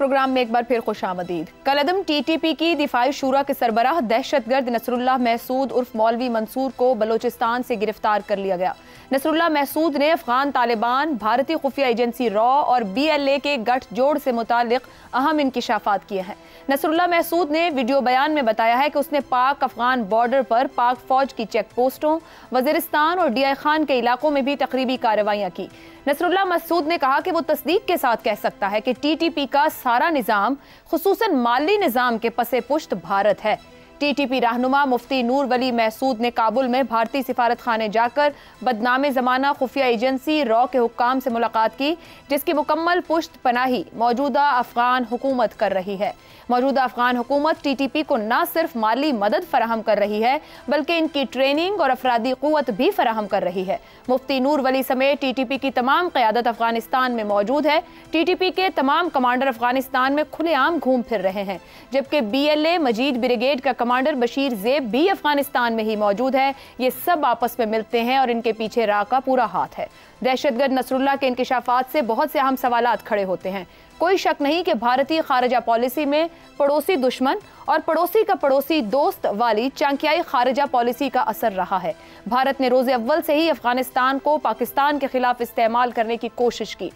Programme में एक बार फिर खुशामदीद। कलअदम टीटीपी की दिफाई शूरा के सरबराह दहशतगर्द नसरुल्लाह महसूद उर्फ मौलवी मंसूर को बलोचिस्तान से गिरफ्तार कर लिया गया। नसरुल्लाह महसूद ने अफगान तालिबान, भारतीय खुफिया एजेंसी रॉ और BLA के गठजोड़ से मुतालिक अहम इंकिशाफात किए हैं। नसरुल्लाह महसूद ने वीडियो बयान में बताया है कि उसने पाक अफगान बॉर्डर पर पाक फौज की चेक पोस्टों, वजीरिस्तान और DI खान के इलाकों में भी तकरीबी कार्रवाइयां की। नसरुल्लाह महसूद ने कहा कि वो तस्दीक के साथ कह सकता है कि TTP का सारा निज़ाम, खुसूसन माली निज़ाम के पसे पुश्त भारत है। TTP रहनुमा मुफ्ती नूर वली महसूद ने काबुल में भारतीय सिफारत खाने जाकर बदनामे ज़माना खुफिया एजेंसी रॉ के हुक्काम से मुलाकात की, जिसकी मुकम्मल पुश्त पनाही मौजूदा अफगान हुकूमत कर रही है। मौजूदा अफगान हुकूमत TTP को न सिर्फ माली मदद फराहम कर रही है, बल्कि इनकी ट्रेनिंग और अफरादी क़ुव्वत भी फराहम कर रही है। मुफ्ती नूर वली समेत TTP की तमाम क़यादत अफगानिस्तान में मौजूद है। TTP के तमाम कमांडर अफगानिस्तान में खुलेआम घूम फिर रहे हैं, जबकि BLA मजीद ब्रिगेड का कमांडर बशीर ज़ेब भी अफगानिस्तान में ही मौजूद है। ये सब आपस में मिलते हैं और इनके पीछे रा का पूरा हाथ है। दहशतगर्द नसरुल्लाह के इंकिशाफात से बहुत से अहम सवालात खड़े होते हैं। कोई शक नहीं कि भारतीय खारजा पॉलिसी में पड़ोसी दुश्मन और पड़ोसी का पड़ोसी दोस्त वाली चांकियाई खारजा पॉलिसी का असर रहा है। भारत ने रोज़े अव्वल से ही अफगानिस्तान को पाकिस्तान के खिलाफ इस्तेमाल करने की कोशिश की।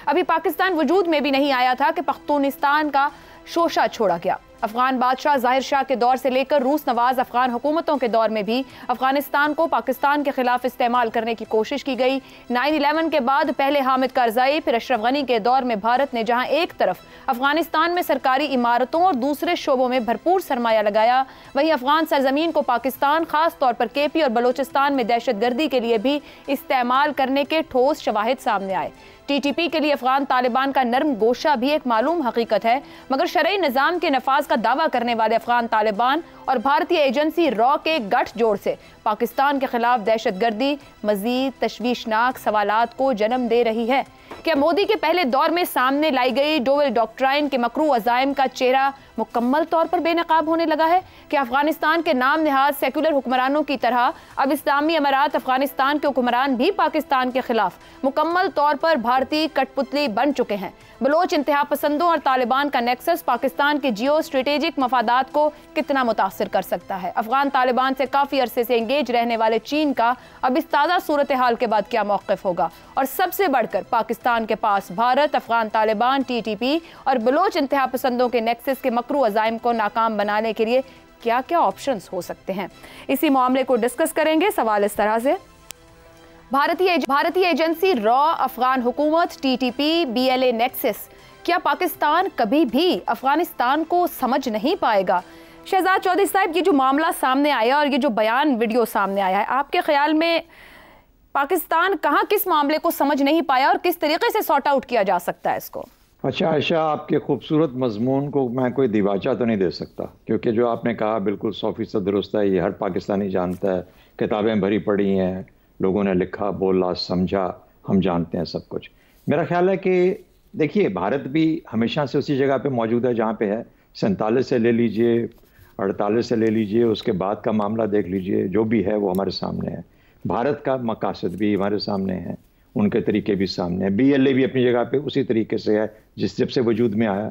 अभी पाकिस्तान वजूद में भी नहीं आया था कि पख्तूनिस्तान का शोशा छोड़ा गया। अफगान बादशाह जाहिर शाह के दौर से लेकर रूस नवाज अफगान हुकूमतों के दौर में भी अफगानिस्तान को पाकिस्तान के खिलाफ इस्तेमाल करने की कोशिश की गई। 9/11 के बाद पहले हामिद कारज़ाई, फिर अशरफ गनी के दौर में भारत ने जहां एक तरफ अफगानिस्तान में सरकारी इमारतों और दूसरे शोबों में भरपूर सरमाया लगाया, वहीं अफगान सरजमीन को पाकिस्तान, खास तौर पर KP और बलोचिस्तान में दहशतगर्दी के लिए भी इस्तेमाल करने के ठोस शवाहिद सामने आए। TTP के लिए अफगान तालिबान का नर्म गोशा भी एक मालूम हकीकत है, मगर शरई निज़ाम के नफाज का दावा करने वाले अफगान तालिबान और भारतीय एजेंसी रॉ के गठजोड़ से पाकिस्तान के खिलाफ दहशतगर्दी मजीद तशवीशनाक सवालात को जन्म दे रही है। क्या मोदी के पहले दौर में सामने लाई गई डोवेल डॉक्ट्राइन के मकरू अज़ाइम का चेहरा मुकम्मल तौर पर बेनकाब होने लगा है? क्या अफगानिस्तान के नाम नहाज सेकुलर हुक्मरानों की तरह अब इस्लामी अमारात अफगानिस्तान के हुक्मरान भी पाकिस्तान के खिलाफ मुकम्मल तौर पर भारतीय कठपुतली बन चुके हैं? बलोच इंतहा पसंदों और तालिबान का नेक्सस पाकिस्तान के जियो स्ट्रेटेजिक मफादात को कितना मुतासर कर सकता है? अफगान तालिबान से काफ़ी अरसे से एंगेज रहने वाले चीन का अब इस ताज़ा सूरत हाल के बाद क्या मौक़िफ़ होगा? और सबसे बढ़कर पाकिस्तान के पास भारत, अफगान तालिबान, TTP और बलोच इंतहा पसंदों के नेक्सस के मकरू अज़ाइम को नाकाम बनाने के लिए क्या क्या ऑप्शंस हो सकते हैं? इसी मामले को डिस्कस करेंगे। सवाल इस तरह से, भारतीय एजेंसी रॉ, अफगान हुकूमत, TTP, BLA नेक्सस, क्या पाकिस्तान कभी भी अफगानिस्तान को समझ नहीं पाएगा? शहजाद चौधरी साहब, ये जो मामला सामने आया और ये जो बयान वीडियो सामने आया है, आपके ख्याल में पाकिस्तान कहाँ किस मामले को समझ नहीं पाया और किस तरीके से सॉर्ट आउट किया जा सकता है इसको? अच्छा आयशा, आपके खूबसूरत मजमून को मैं कोई दिवाचा तो नहीं दे सकता, क्योंकि जो आपने कहा बिल्कुल 100% दुरुस्त है। ये हर पाकिस्तानी जानता है, किताबें भरी पड़ी हैं, लोगों ने लिखा, बोला, समझा, हम जानते हैं सब कुछ। मेरा ख्याल है कि देखिए, भारत भी हमेशा से उसी जगह पे मौजूद है जहाँ पे है। 47 से ले लीजिए, 48 से ले लीजिए, उसके बाद का मामला देख लीजिए, जो भी है वो हमारे सामने है। भारत का मकासद भी हमारे सामने है, उनके तरीके भी सामने हैं। BLA भी अपनी जगह पे उसी तरीके से है जिस जब से वजूद में आया।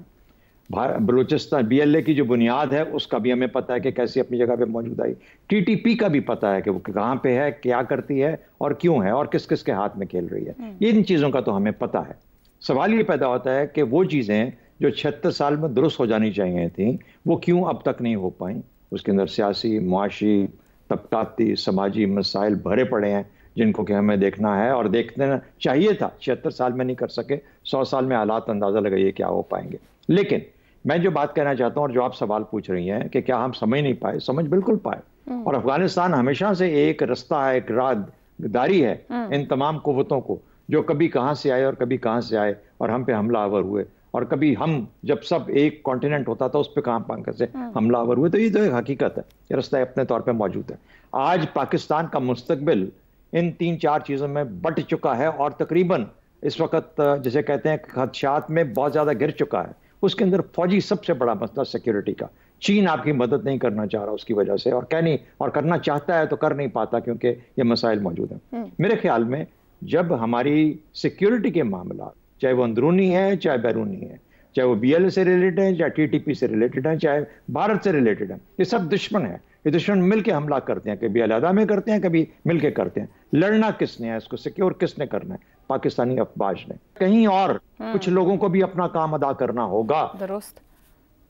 बलूचिस्तान BLA की जो बुनियाद है उसका भी हमें पता है कि कैसे अपनी जगह पे मौजूद आई। TTP का भी पता है कि वो कहाँ पे है, क्या करती है और क्यों है और किस किस के हाथ में खेल रही है। ये इन चीज़ों का तो हमें पता है। सवाल ये पैदा होता है कि वो चीज़ें जो 76 साल में दुरुस्त हो जानी चाहिए थी, वो क्यों अब तक नहीं हो पाई? उसके अंदर सियासी, मुआशी, तबकाती, समाजी मसाइल भरे पड़े हैं जिनको कि हमें देखना है और देखना चाहिए था। 76 साल में नहीं कर सके, 100 साल में हालात अंदाज़ा लगाइए क्या हो पाएंगे। लेकिन मैं जो बात कहना चाहता हूँ और जो आप सवाल पूछ रही हैं कि क्या हम समझ नहीं पाए, समझ बिल्कुल पाए। और अफगानिस्तान हमेशा से एक रास्ता है, एक राहदारी है इन तमाम कुव्वतों को, जो कभी कहाँ से आए और कभी कहाँ से आए और हम पे हमलावर हुए, और कभी हम जब सब एक कॉन्टिनेंट होता था उस पर कहाँ से हमलावर हुए। तो ये तो एक हकीकत है, ये रास्ता अपने तौर पर मौजूद है। आज पाकिस्तान का मुस्तकबिल इन 3-4 चीज़ों में बट चुका है और तकरीबन इस वक्त जिसे कहते हैं खदशात में बहुत ज़्यादा गिर चुका है। उसके अंदर फौजी सबसे बड़ा मसला सिक्योरिटी का। चीन आपकी मदद नहीं करना चाह रहा उसकी वजह से, और करना चाहता है तो कर नहीं पाता क्योंकि ये मसाइल मौजूद हैं। मेरे ख्याल में जब हमारी सिक्योरिटी के मामला, चाहे वो अंदरूनी है चाहे बैरूनी है, चाहे वो BLA से रिलेटेड है, चाहे TTP से रिलेटेड है, चाहे भारत से रिलेटेड है। ये सब दुश्मन है। ये दुश्मन मिलके हमला करते हैं, कभी अलहदा में करते हैं, कभी मिलके करते हैं। लड़ना किसने है, इसको सिक्योर किसने करना है? पाकिस्तानी अफवाज ने। कहीं और कुछ लोगों को भी अपना काम अदा करना होगा। दुरुस्त।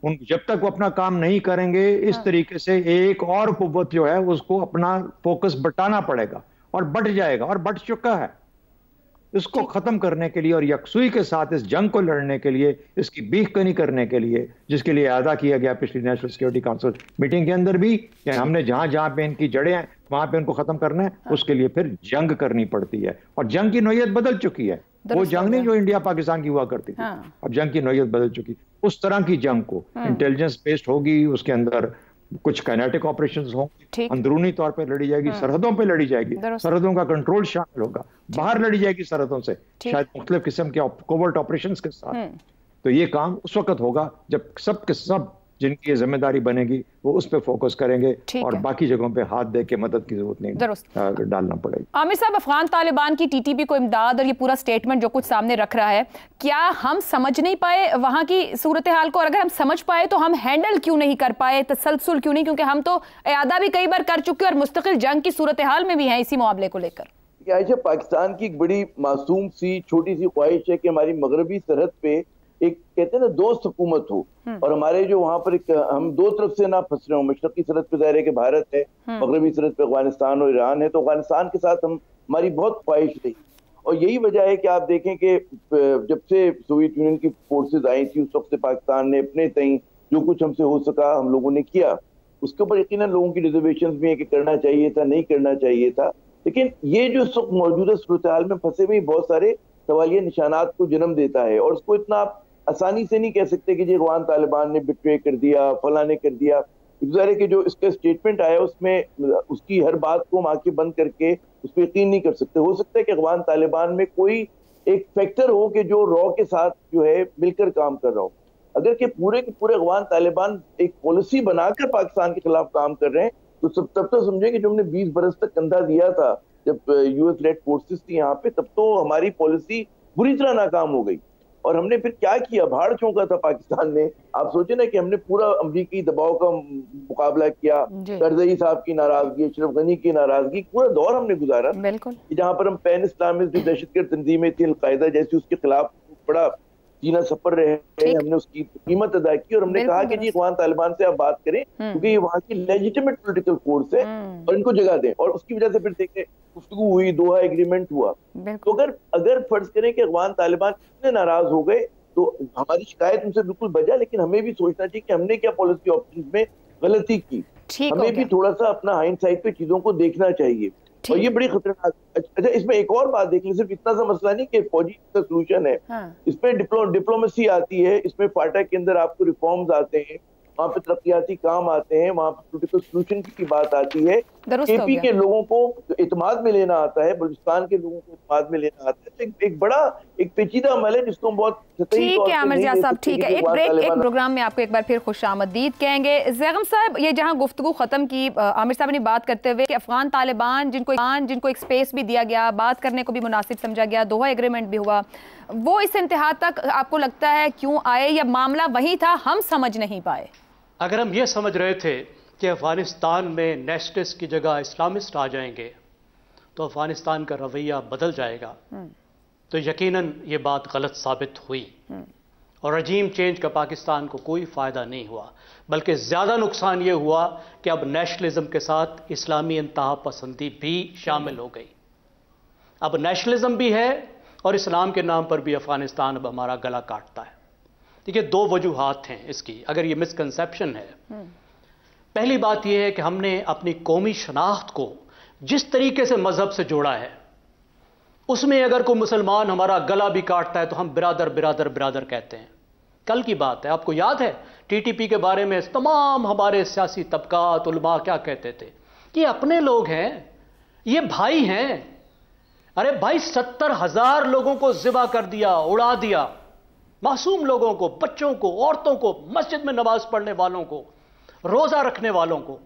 जब तक वो अपना काम नहीं करेंगे, इस तरीके से एक और कुव्वत जो है उसको अपना फोकस बटाना पड़ेगा, और बट जाएगा, और बट चुका है। इसको खत्म करने के लिए और यकसुई के साथ इस जंग को लड़ने के लिए, इसकी बीखकनी करने के लिए, जिसके लिए अदा किया गया पिछली नेशनल सिक्योरिटी काउंसिल मीटिंग के अंदर भी, कि हमने जहां जहां पे इनकी जड़ें हैं वहां पे इनको खत्म करना है, उसके लिए फिर जंग करनी पड़ती है। और जंग की नौयत बदल चुकी है। वो जंग नहीं जो इंडिया पाकिस्तान की हुआ करती थी। अब जंग की नौयत बदल चुकी। उस तरह की जंग को इंटेलिजेंस बेस्ड होगी, उसके अंदर कुछ काइनेटिक ऑपरेशंस होंगे, अंदरूनी तौर पे लड़ी जाएगी, सरहदों पे लड़ी जाएगी, सरहदों का कंट्रोल शामिल होगा, बाहर लड़ी जाएगी सरहदों से, शायद मुख्तलिफ किस्म के कोवर्ट ऑपरेशंस के साथ। तो ये काम उस वक्त होगा जब सब के सब जिनकी जिम्मेदारी बनेगी वो उस पर फोकस करेंगे, और बाकी जगहों पे हाथ दे के मदद की जरूरत नहीं डालना पड़ेगी। आमिर साहब, अफगान तालिबान की TTP को इमदाद और ये पूरा स्टेटमेंट जो कुछ सामने रख रहा है, क्या हम समझ नहीं पाए वहां की सूरत हाल को? और अगर हम समझ पाए तो हम हैंडल क्यों नहीं कर पाए, तसलसल क्यों नहीं? क्योंकि हम तो इयादा भी कई बार कर चुके और मुस्तकिल जंग की सूरत हाल में भी हैं इसी मामले को लेकर। आयशा, पाकिस्तान की एक बड़ी मासूम सी छोटी सी ख्वाहिश है कि हमारी मगरबी सरहद पे एक कहते हैं ना दोस्त हुकूमत हो, और हमारे जो वहां पर हम दो तरफ से ना फंस रहे हो। मशरकी सरहद पे दायरे के भारत है, मगरबी सरहद पे अफगानिस्तान और ईरान है। तो अफगानिस्तान के साथ हमारी बहुत ख्वाहिश रही, और यही वजह है कि आप देखें कि जब से सोवियत यूनियन की फोर्सेज आई थी उस वक्त से पाकिस्तान ने अपने तई जो कुछ हमसे हो सका हम लोगों ने किया। उसके ऊपर यकीनन लोगों की रिजर्वेशन भी है कि करना चाहिए था, नहीं करना चाहिए था। लेकिन ये जो इस वक्त मौजूदा सूरत हाल में फंसे हुए बहुत सारे सवालिया निशानात को जन्म देता है, और उसको इतना आसानी से नहीं कह सकते कि जी अफगान तालिबान ने बिट्रे कर दिया, फला ने कर दिया। गुजारे के जो इसका स्टेटमेंट आया उसमें उसकी हर बात को हम आंखें बंद करके उस पर यकीन नहीं कर सकते। हो सकता है कि अफगान तालिबान में कोई एक फैक्टर हो कि जो रॉ के साथ जो है मिलकर काम कर रहा हो। अगर के पूरे अफगान तालिबान एक पॉलिसी बनाकर पाकिस्तान के खिलाफ काम कर रहे हैं तो तब तो समझे कि जो हमने 20 बरस तक कंधा दिया था जब US लेड फोर्सेस थी यहाँ पे, तब तो हमारी पॉलिसी बुरी तरह नाकाम हो गई। और हमने फिर क्या किया, भाड़ चौंका था पाकिस्तान ने। आप सोचे ना कि हमने पूरा अमरीकी दबाव का मुकाबला किया, करजई साहब की नाराजगी, अशरफ गनी की नाराजगी, पूरा दौर हमने गुजारा जहां पर हम पैन इस्लामिस्ट जो दहशतगर्द तंजीमें थी, अलकायदा जैसी, उसके खिलाफ बड़ा जीना सफर रहे, हमने उसकी कीमत अदा की। और हमने कहा कि जी अफगान तालिबान से आप बात करें क्योंकि ये वहाँ की लेजिटिमेट पॉलिटिकल फोर्स है और इनको जगह दें। और उसकी वजह से फिर देखें गुफ्तगू हुई, दोहा एग्रीमेंट हुआ। तो अगर फर्ज करें कि अफगान तालिबान इतने नाराज हो गए तो हमारी शिकायत उनसे बिल्कुल बजा, लेकिन हमें भी सोचना चाहिए कि हमने क्या पॉलिसी ऑप्शन में गलती की। हमें भी थोड़ा सा अपना हाइंडसाइट पे चीजों को देखना चाहिए। और ये बड़ी खतरनाक। अच्छा, इसमें एक और बात देख लें, सिर्फ इतना सा मसला नहीं कि फौजी का सोल्यूशन है। इसमें डिप्लोमेसी आती है, इसमें फाटा के अंदर आपको रिफॉर्म्स आते हैं, वहाँ पे तरक्याती काम आते हैं, वहाँ पे पॉलिटिकल सोल्यूशन की बात आती है। KP के लोगों को इत्मीनान में लेना आता है, बलूचिस्तान के लोगों को इत्मीनान में लेना आता है। तो एक बड़ा एक पेचीदा अमल है जिसको हम बहुत ठीक है आमिर जिया साहब, ठीक है। एक ब्रेक, एक प्रोग्राम में आपको एक बार फिर खुशामदीद कहेंगे। ज़ैगम साहब, ये जहां गुफ्तगू खत्म की आमिर साहब ने बात करते हुए कि अफगान तालिबान जिनको एक स्पेस भी दिया गया, बात करने को भी मुनासिब समझा गया, दोहा एग्रीमेंट भी हुआ, वो इस इंतहा तक आपको लगता है क्यों आए, या मामला वही था हम समझ नहीं पाए? अगर हम ये समझ रहे थे कि अफगानिस्तान में नेशनलिस्ट की जगह इस्लामिस्ट आ जाएंगे तो अफगानिस्तान का रवैया बदल जाएगा, तो यकीनन ये बात गलत साबित हुई और रजीम चेंज का पाकिस्तान को कोई फ़ायदा नहीं हुआ, बल्कि ज़्यादा नुकसान ये हुआ कि अब नेशनलिज्म के साथ इस्लामी इंतहा पसंदी भी शामिल हो गई। अब नेशनलिज्म भी है और इस्लाम के नाम पर भी अफगानिस्तान अब हमारा गला काटता है। देखिए, दो वजूहात हैं इसकी, अगर ये मिसकंसेप्शन है। पहली बात यह है कि हमने अपनी कौमी शनाख्त को जिस तरीके से मजहब से जोड़ा है, उसमें अगर कोई मुसलमान हमारा गला भी काटता है तो हम बिरादर बिरादर बिरादर कहते हैं। कल की बात है, आपको याद है TTP के बारे में तमाम हमारे सियासी तबकात उलमा क्या कहते थे कि अपने लोग हैं, ये भाई हैं। अरे भाई, 70,000 लोगों को ज़िबा कर दिया, उड़ा दिया, मासूम लोगों को, बच्चों को, औरतों को, मस्जिद में नमाज पढ़ने वालों को, रोजा रखने वालों को,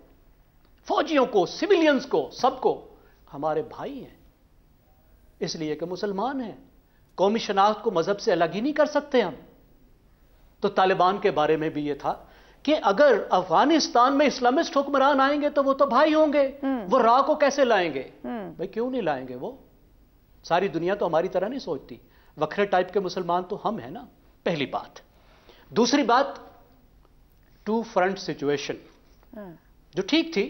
फौजियों को, सिविलियंस को, सबको हमारे भाई हैं, इसलिए कि मुसलमान हैं। कौमी शनाख्त को मजहब से अलग ही नहीं कर सकते हम। तो तालिबान के बारे में भी ये था कि अगर अफगानिस्तान में इस्लामिस्ट हुक्मरान आएंगे तो वो तो भाई होंगे, वो राह को कैसे लाएंगे? भाई क्यों नहीं लाएंगे? वो सारी दुनिया तो हमारी तरह नहीं सोचती, वखरे टाइप के मुसलमान तो हम हैं ना, पहली बात। दूसरी बात, टू फ्रंट सिचुएशन जो ठीक थी,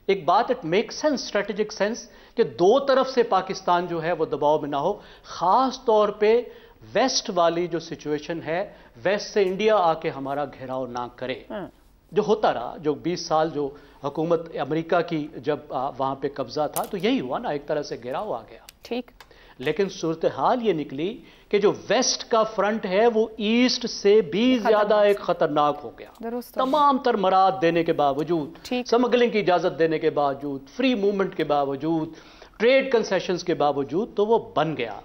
एक बात it make sense, strategic sense, कि दो तरफ से पाकिस्तान जो है वो दबाव में ना हो, खास तौर पे वेस्ट वाली जो सिचुएशन है, वेस्ट से इंडिया आके हमारा घेराव ना करे, जो होता रहा, जो 20 साल जो हुकूमत अमेरिका की जब वहां पे कब्जा था, तो यही हुआ ना, एक तरह से घेराव आ गया। ठीक, लेकिन सूरत हाल ये निकली कि जो वेस्ट का फ्रंट है वो ईस्ट से भी ज्यादा एक खतरनाक हो गया। तमाम तरमरात देने के बावजूद, स्मगलिंग की इजाजत देने के बावजूद, फ्री मूवमेंट के बावजूद, ट्रेड कंसेशंस के बावजूद, तो वो बन गया।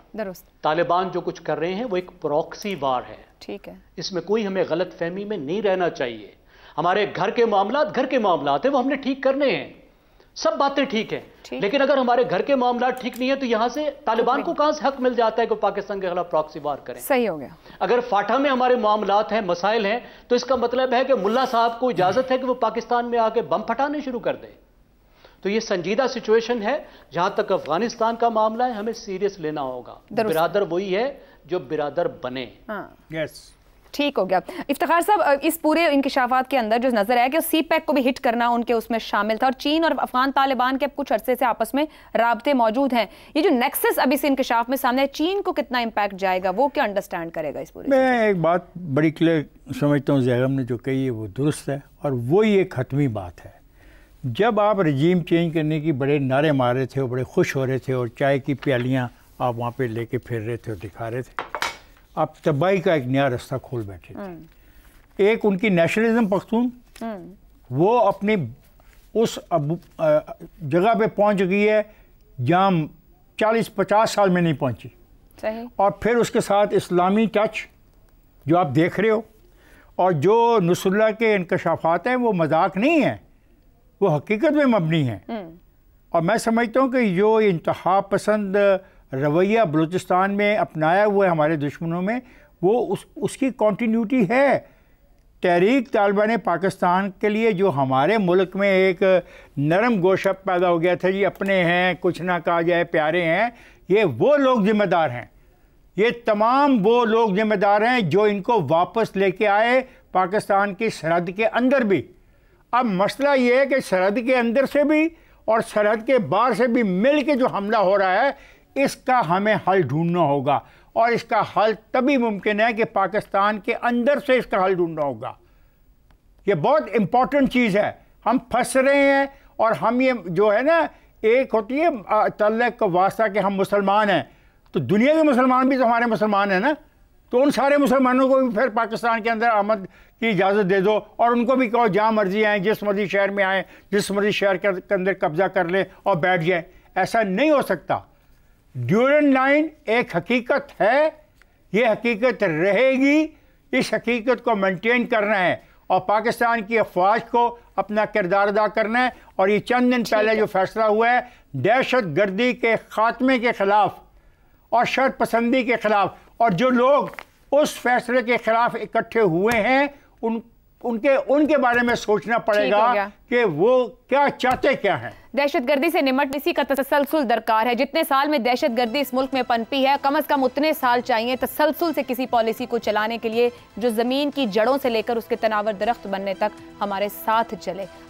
तालिबान जो कुछ कर रहे हैं वो एक प्रॉक्सी वार है। ठीक है, इसमें कोई हमें गलत फहमी में नहीं रहना चाहिए। हमारे घर के मामलात है, वो हमने ठीक करने हैं, सब बातें ठीक है, लेकिन अगर हमारे घर के मामला ठीक नहीं है तो यहां से तालिबान को कहां से हक मिल जाता है कि पाकिस्तान के खिलाफ प्रॉक्सी वार करें? सही हो गया। अगर फाटा में हमारे मामलात हैं, मसाइल हैं, तो इसका मतलब है कि मुल्ला साहब को इजाजत है कि वो पाकिस्तान में आके बम फटाने शुरू कर दे। तो ये संजीदा सिचुएशन है। जहां तक अफगानिस्तान का मामला है, हमें सीरियस लेना होगा। बिरादर वही है जो बिरादर बने। यस, ठीक हो गया। इफ्तिखार साहब, इस पूरे इंकशाफात के अंदर जो नजर आया कि सीपैक को भी हिट करना उनके उसमें शामिल था, और चीन और अफगान तालिबान के अब कुछ अरसे से आपस में राब्ते मौजूद हैं। ये जो नेक्सस अभी इस इंकशाफ में सामने है, चीन को कितना इम्पैक्ट जाएगा, वो क्या अंडरस्टैंड करेगा इस पूरे? मैं एक बात बड़ी क्लियर समझता हूँ, ज़ैगम ने जो कही है वो दुरुस्त है, और वही एक हतमी बात है। जब आप रजीम चेंज करने की बड़े नारे मार रहे थे और बड़े खुश हो रहे थे, और चाय की प्यालियाँ आप वहाँ पर लेके फिर रहे थे और दिखा रहे थे, आप तबाही का एक नया रास्ता खोल बैठे थे। एक उनकी नेशनलिज्म पख्तून, वो अपनी उस जगह पे पहुंच गई है जहाँ 40-50 साल में नहीं पहुंची। सही। और फिर उसके साथ इस्लामी टच जो आप देख रहे हो, और जो नसरुल्लाह के इंकशाफात हैं वो मजाक नहीं है, वो हकीकत में मबनी है। और मैं समझता हूँ कि जो इंतहा पसंद रवैया बलूचिस्तान में अपनाया हुआ है हमारे दुश्मनों में, वो उसकी कॉन्टीन्यूटी है। तहरीक तालिबान पाकिस्तान के लिए जो हमारे मुल्क में एक नरम गोशा पैदा हो गया था, जी अपने हैं, कुछ ना कहा जाए, प्यारे हैं, ये वो लोग जिम्मेदार हैं, ये तमाम वो लोग जिम्मेदार हैं जो इनको वापस लेके आए पाकिस्तान की सरहद के अंदर भी। अब मसला ये है कि सरहद के अंदर से भी और सरहद के बाहर से भी मिल के जो हमला हो रहा है, इसका हमें हल ढूंढना होगा, और इसका हल तभी मुमकिन है कि पाकिस्तान के अंदर से इसका हल ढूंढना होगा। ये बहुत इंपॉर्टेंट चीज़ है। हम फंस रहे हैं, और हम ये जो है ना, एक होती है तल्लक का वास्ता कि हम मुसलमान हैं, तो दुनिया के मुसलमान भी तो हमारे मुसलमान हैं ना, तो उन सारे मुसलमानों को भी फिर पाकिस्तान के अंदर आमद की इजाज़त दे दो, और उनको भी कहो जहाँ मर्जी आएँ, जिस मर्जी शहर में आएँ, जिस मर्जी शहर के अंदर कब्जा कर लें और बैठ जाएँ। ऐसा नहीं हो सकता। ड्यूरेंट लाइन एक हकीकत है, ये हकीकत रहेगी, इस हकीकत को मेंटेन करना है, और पाकिस्तान की अफवाज को अपना किरदार अदा करना है। और ये चंद दिन पहले जो फैसला हुआ है दहशत गर्दी के खात्मे के ख़िलाफ़ और शर्त पसंदी के ख़िलाफ़, और जो लोग उस फैसले के ख़िलाफ़ इकट्ठे हुए हैं, उनके बारे में सोचना पड़ेगा कि वो क्या चाहते क्या हैं। दहशतगर्दी से निमट इसी का तसलसल दरकार है। जितने साल में दहशतगर्दी इस मुल्क में पनपी है, कम से कम उतने साल चाहिए तसलसल से किसी पॉलिसी को चलाने के लिए जो जमीन की जड़ों से लेकर उसके तनावर दरख्त बनने तक हमारे साथ चले।